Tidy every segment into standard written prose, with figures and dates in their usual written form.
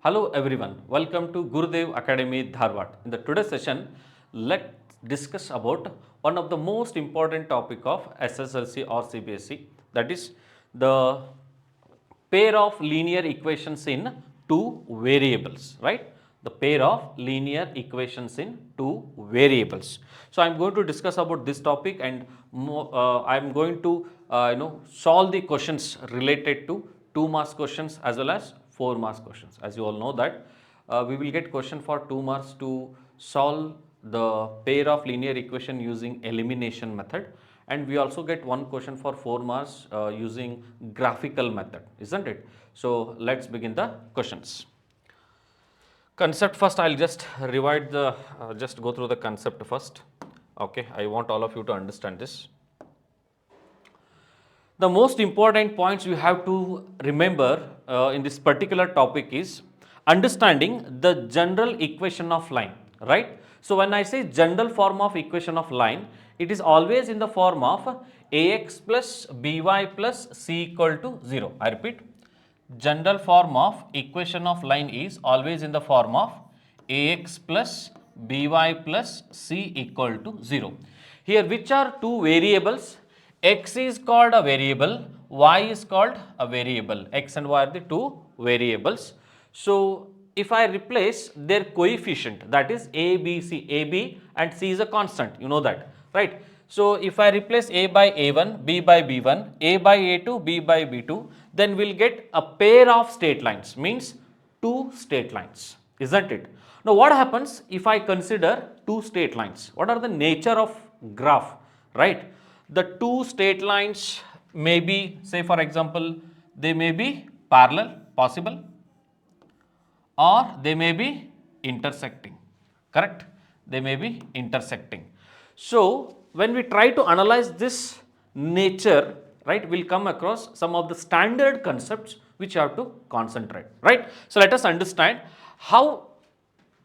Hello everyone, welcome to Gurudev Academy Dharwad. In the today's session, let's discuss about one of the most important topic of SSLC or CBSE, that is the pair of linear equations in two variables, right? The pair of linear equations in two variables. So I am going to discuss about this topic, and I am going to solve the questions related to 2 marks questions as well as 4 marks questions. As you all know that we will get question for 2 marks to solve the pair of linear equation using elimination method, and we also get one question for 4 marks using graphical method, isn't it? So let's begin the questions. Concept first, I'll just revise the just go through the concept first. Okay, I want all of you to understand this. The most important points you have to remember in this particular topic is understanding the general equation of line, right? So when I say general form of equation of line, it is always in the form of ax plus by plus c equal to 0. I repeat, general form of equation of line is always in the form of ax plus by plus c equal to 0. Here which are two variables? X is called a variable, y is called a variable. X and y are the two variables. So if I replace their coefficient, that is a, b, c, a, b and c is a constant, you know that, right? So if I replace a by a1, b by b1, a by a2, b by b2, then we'll get a pair of straight lines, means two straight lines, isn't it? Now what happens if I consider two straight lines? What are the nature of graph, right? The two straight lines may be, say for example, they may be parallel, possible, or they may be intersecting, correct? They may be intersecting. So when we try to analyze this nature, right, we'll come across some of the standard concepts which you have to concentrate, right? So let us understand how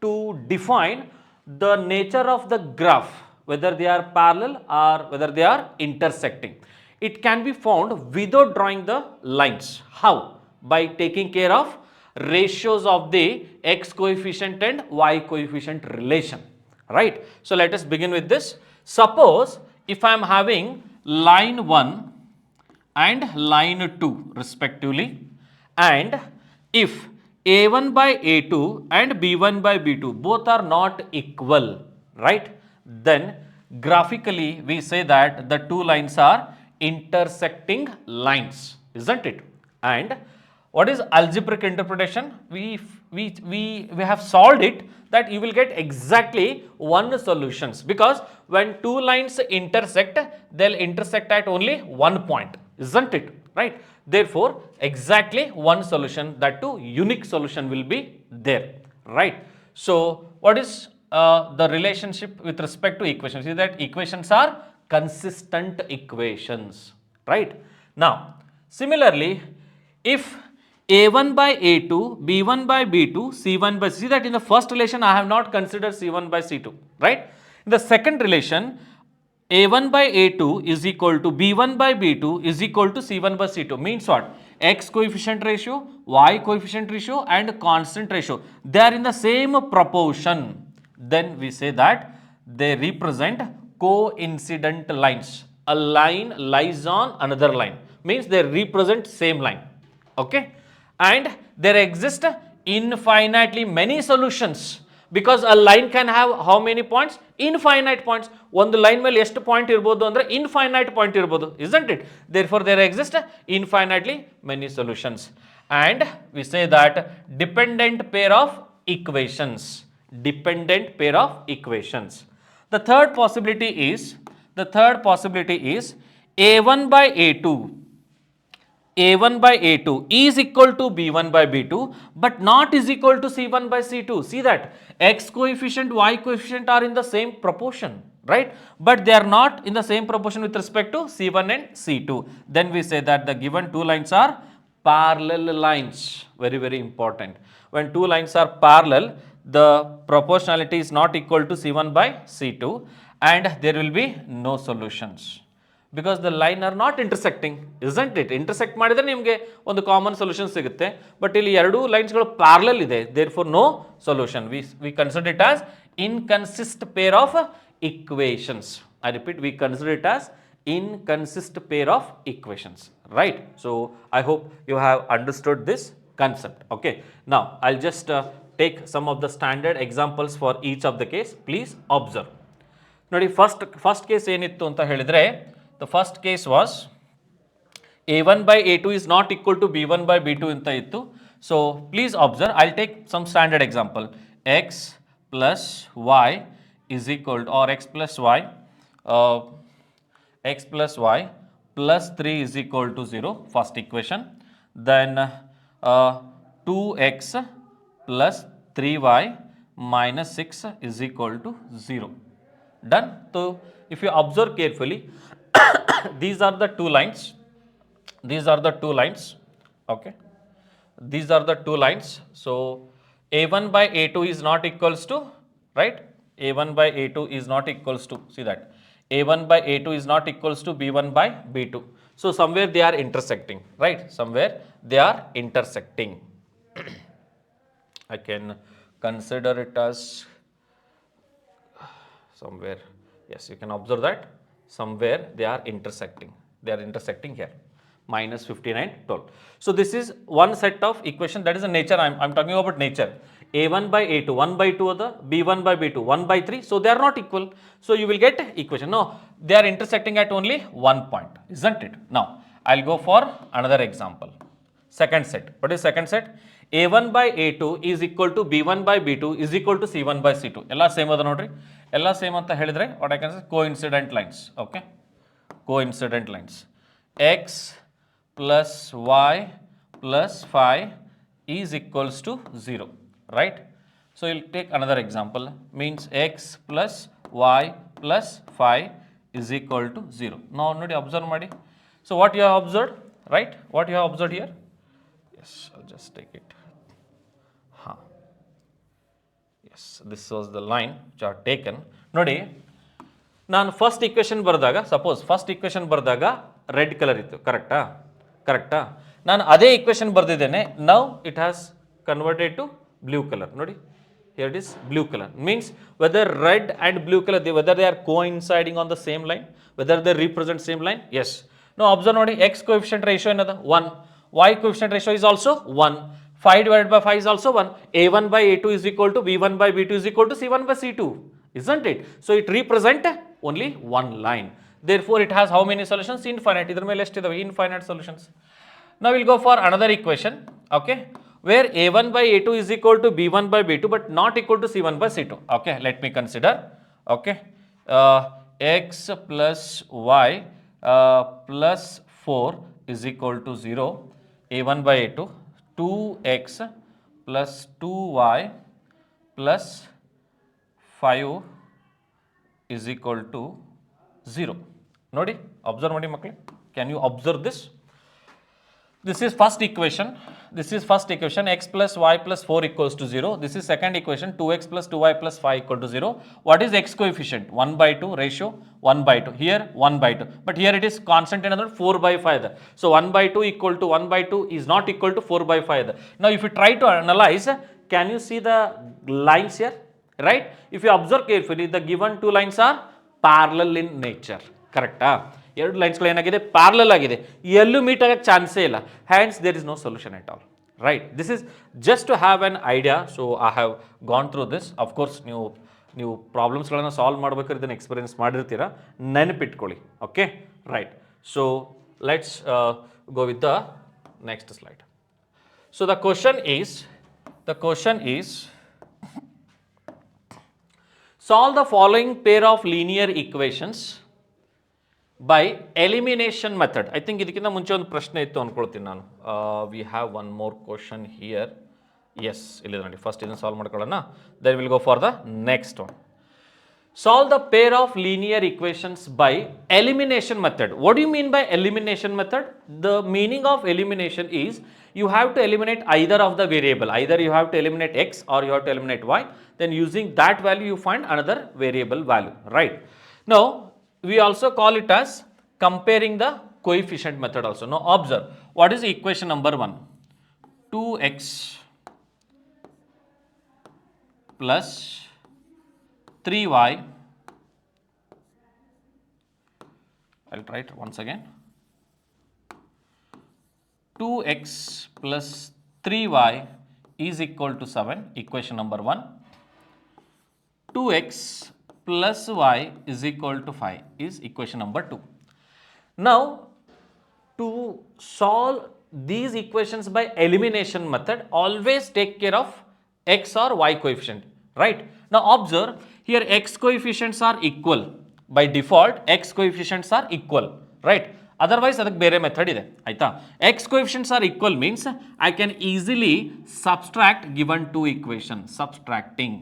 to define the nature of the graph, whether they are parallel or whether they are intersecting. It can be found without drawing the lines. How? By taking care of ratios of the x coefficient and y coefficient relation, right? So let us begin with this. Suppose if I am having line 1 and line 2 respectively, and if a1 by a2 and b1 by b2 both are not equal, right, then graphically we say that the two lines are intersecting lines, isn't it? And what is algebraic interpretation? We have solved it that you will get exactly one solutions, because when two lines intersect, they'll intersect at only one point, isn't it, right? Therefore exactly one solution, that too unique solution will be there, right? So what is the relationship with respect to equations? See that equations are consistent equations, right? Now similarly, if a1 by a2, b1 by b2, c1 by c, see that in the first relation I have not considered c1 by c2, right? In the second relation, a1 by a2 is equal to b1 by b2 is equal to c1 by c2, means what? X coefficient ratio, y coefficient ratio and constant ratio, they are in the same proportion. Then we say that they represent coincident lines. A line lies on another line, means they represent same line, okay? And there exist infinitely many solutions, because a line can have how many points? Infinite points. One line ಮೇಲೆ ಎಷ್ಟು point ಇರಬಹುದು ಅಂದ್ರೆ infinite point ಇರಬಹುದು, isn't it? Therefore there exist infinitely many solutions, and we say that dependent pair of equations, dependent pair of equations. The third possibility is a1 by a2, a1 by a2 is equal to b1 by b2 but not is equal to c1 by c2. See that x coefficient, y coefficient are in the same proportion, right? But they are not in the same proportion with respect to c1 and c2. Then we say that the given two lines are parallel lines. Very, very important. When two lines are parallel, the proportionality is not equal to c1 by c2 and there will be no solutions. Because the line are not intersecting, isn't it? Intersect ಮಾಡಿದರೆ ನಿಮಗೆ ಒಂದು common solution ಸಿಗುತ್ತೆ, but ಇಲ್ಲಿ ಎರಡೂ ಲೈನ್ಸ್ಗಳು parallel ಇದೆ, therefore no solution. We consider it as inconsistent pair of equations. I repeat, we consider it as inconsist pair of equations, right? So I hope you have understood this concept. Okay, now I'll just take some of the standard examples for each of the case. Please observe. ನೋಡಿ, first case ಏನಿತ್ತು ಅಂತ ಹೇಳಿದ್ರೆ, the first case was a1 by a2 is not equal to b1 by b2 ಅಂತ ಇತ್ತು. So please observe, I'll take some standard example. x plus y is equal to, or x plus y plus 3 is equal to 0, first equation. Then 2x plus 3y minus 6 is equal to 0. Done. So if you observe carefully, these are the two lines. Okay, these are the two lines. So a1 by a2 is not equals to, right, a1 by a2 is not equals to, see that, a1 by a2 is not equals to b1 by b2. So somewhere they are intersecting, right? Somewhere they are intersecting. I can consider it as somewhere, yes, you can observe that somewhere they are intersecting. They are intersecting here. Minus 59, 12. So this is one set of equation, that is the nature. I'm talking about nature. a1 by a2, 1 by 2 other, b1 by b2, 1 by 3. So they are not equal. So you will get equation. No, they are intersecting at only one point, isn't it? Now I'll go for another example. Second set. What is second set? a1 by a2 is equal to b1 by b2 is equal to c1 by c2. Ella same ada nodri. Ella same anta helidre what I can say, coincident lines. Okay, coincident lines. X plus y plus 5 is equals to 0, right? So you'll take another example, means x plus y plus 5 is equal to 0. Now nodi observe madi. So what you have observed, right? What you have observed here? Yes, I'll just take it. Yes, this was the line which are taken. Nodi, ನಾನು first equation ಬರೆದಾಗ, suppose first equation ಬರೆದಾಗ red colour ಇತ್ತು, ಕರೆಕ್ಟಾ? ನಾನು ಅದೇ equation ಬರೆದಿದ್ದೇನೆ, now it has converted to blue colour. ನೋಡಿ, here it is blue colour. Means whether red and blue colour, whether they are coinciding on the same line, whether they represent same line. Yes. ನಾವು observe ನೋಡಿ, x coefficient ratio ಏನದ 1, y coefficient ratio is also 1, 5 divided by 5 is also 1, a1 by a2 is equal to b1 by b2 is equal to c1 by c2, isn't it? So it represent only one line. Therefore it has how many solutions? Infinite. Idar mele eshtu idave? Infinite solutions. Now we'll go for another equation, okay, where a1 by a2 is equal to b1 by b2 but not equal to c1 by c2. Okay, let me consider. Okay, x plus y plus 4 is equal to 0, a1 by a2, 2x plus 2y plus 5 is equal to 0. Nodi, observe madi makle. Can you observe this? This is first equation. X plus y plus 4 equals to 0. This is second equation, 2x plus 2y plus 5 equal to 0. What is x coefficient? 1 by 2, ratio 1 by 2. Here 1 by 2. But here it is constant in other 4 by 5. So 1 by 2 equal to 1 by 2 is not equal to 4 by 5. Now if you try to analyze, can you see the lines here? Right? If you observe carefully, the given two lines are parallel in nature. Correct? ಎರಡು ಲೈನ್ಸ್ಗಳು ಏನಾಗಿದೆ, parallel ಆಗಿದೆ, ಎಲ್ಲೂ meet ಆಗಕ್ಕೆ ಚಾನ್ಸೇ ಇಲ್ಲ. Hence there is no solution at all, right? This is just to have an idea. So I have gone through this. Of course ನೀವು ಪ್ರಾಬ್ಲಮ್ಸ್ಗಳನ್ನು solve ಮಾಡ್ಬೇಕಾದ್ರೆ ಇದನ್ನು ಎಕ್ಸ್ಪೀರಿಯನ್ಸ್ ಮಾಡಿರ್ತೀರ, ನೆನಪಿಟ್ಕೊಳ್ಳಿ. Okay, right. So let's go with the next slide. So the question is solve the following pair of linear equations by elimination method. I think ಇದಕ್ಕಿಂತ ಮುಂಚೆ ಒಂದು ಪ್ರಶ್ನೆ ಇತ್ತು ಅನ್ಕೊಳ್ತೀನಿ ನಾನು. We have one more question here. Yes, ಇಲ್ಲಿ ನೋಡಿ, first ಇದನ್ನು ಸಾಲ್ವ್ ಮಾಡ್ಕೊಳ್ಳೋಣ, then will go for the next one. Solve the pair of linear equations by elimination method. What do you mean by elimination method? The meaning of elimination is you have to eliminate either of the variable. Either you have to eliminate x or you have to eliminate y. Then using that value you find another variable value, right? Now we also call it as comparing the coefficient method also. Now observe, what is equation number 1? 2x plus 3y, I'll try it once again, 2x plus 3y is equal to 7, equation number 1. 2x plus y is equal to 5 is equation number 2. Now, to solve these equations by elimination method, always take care of x or y coefficient, right? Now observe, here x coefficients are equal. By default, x coefficients are equal, right? Otherwise, ಅದಕ್ಕೆ ಬೇರೆ method ಇದೆ ಆಯ್ತಾ. x coefficients are equal means I can easily subtract given two equations, subtracting.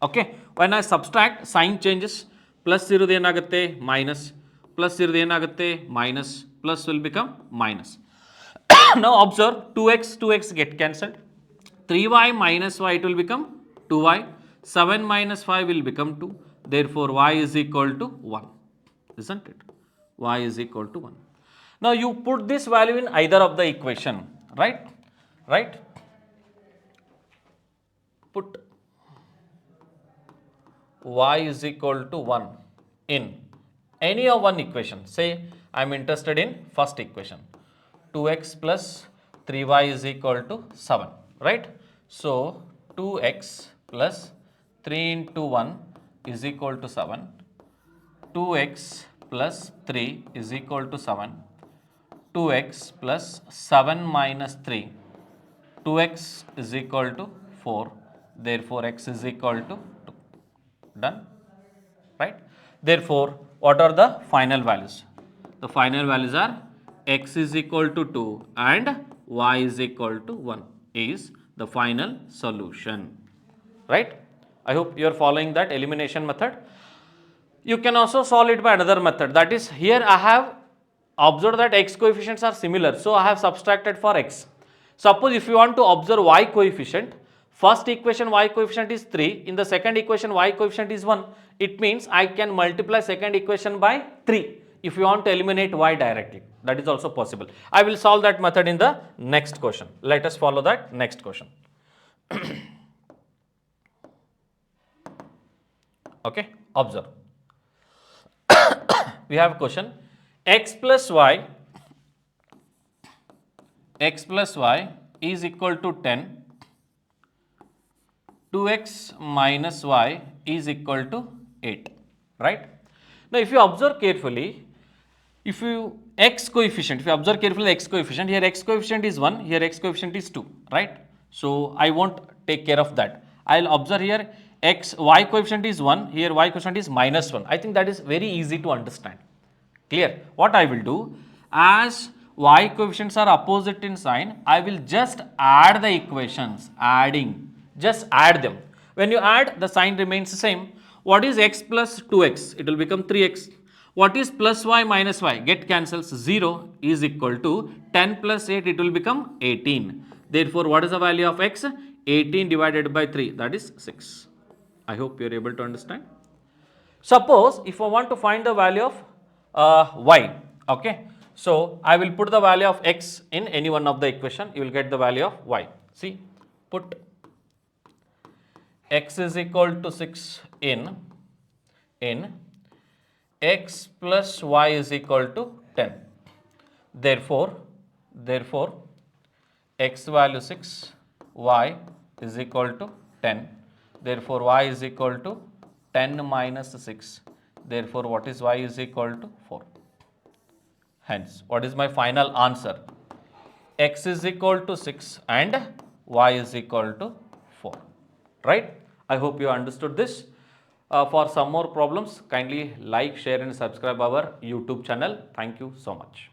Okay, when I subtract, sign changes, plus ಇರೋದು ಏನಾಗುತ್ತೆ minus, plus ಇರೋದು ಏನಾಗುತ್ತೆ minus, plus will become minus. Now observe, 2x get cancelled, 3y minus y, it will become 2y, 7 minus 5 will become 2, therefore y is equal to 1, isn't it? Y is equal to 1. Now you put this value in either of the equation, right? Put y is equal to 1 in any of one equation. Say I am interested in first equation, 2x plus 3y is equal to 7, right? So 2x plus 3 into 1 is equal to 7, 2x plus 3 is equal to 7, 2x plus 7 minus 3, 2x is equal to 4, therefore x is equal to 2. Done, right? Therefore, what are the final values? The final values are x is equal to 2 and y is equal to 1 is the final solution, right? I hope you are following that elimination method. You can also solve it by another method, that is, here I have observed that x coefficients are similar, so I have subtracted for x. Suppose if you want to observe y coefficient, first equation y coefficient is 3, in the second equation y coefficient is 1, it means I can multiply second equation by 3 if you want to eliminate y directly. That is also possible. I will solve that method in the next question. Let us follow that next question. Okay, observe. We have a question, x plus y is equal to 10, 2x minus y is equal to 8, right? Now if you observe carefully, if you observe carefully x coefficient, here x coefficient is 1, here x coefficient is 2, right? So I won't take care of that. I'll observe here y coefficient is 1, here y coefficient is minus 1. I think that is very easy to understand. Clear? What I will do, as y coefficients are opposite in sign, I will just add the equations, just add them. When you add, the sign remains the same. What is x plus 2x? It will become 3x. What is plus y minus y? Get cancels, 0 is equal to 10 plus 8, it will become 18. Therefore, what is the value of x? 18 divided by 3, that is 6. I hope you are able to understand. Suppose if I want to find the value of y, okay, so I will put the value of x in any one of the equation, you will get the value of y. See, put x is equal to 6 in x plus y is equal to 10. Therefore x value 6, y is equal to 10. Therefore y is equal to 10 minus 6. Therefore what is y is equal to 4. Hence, what is my final answer? X is equal to 6 and y is equal to 4. Right? I hope you understood this. For some more problems, kindly like, share and subscribe our YouTube channel. Thank you so much.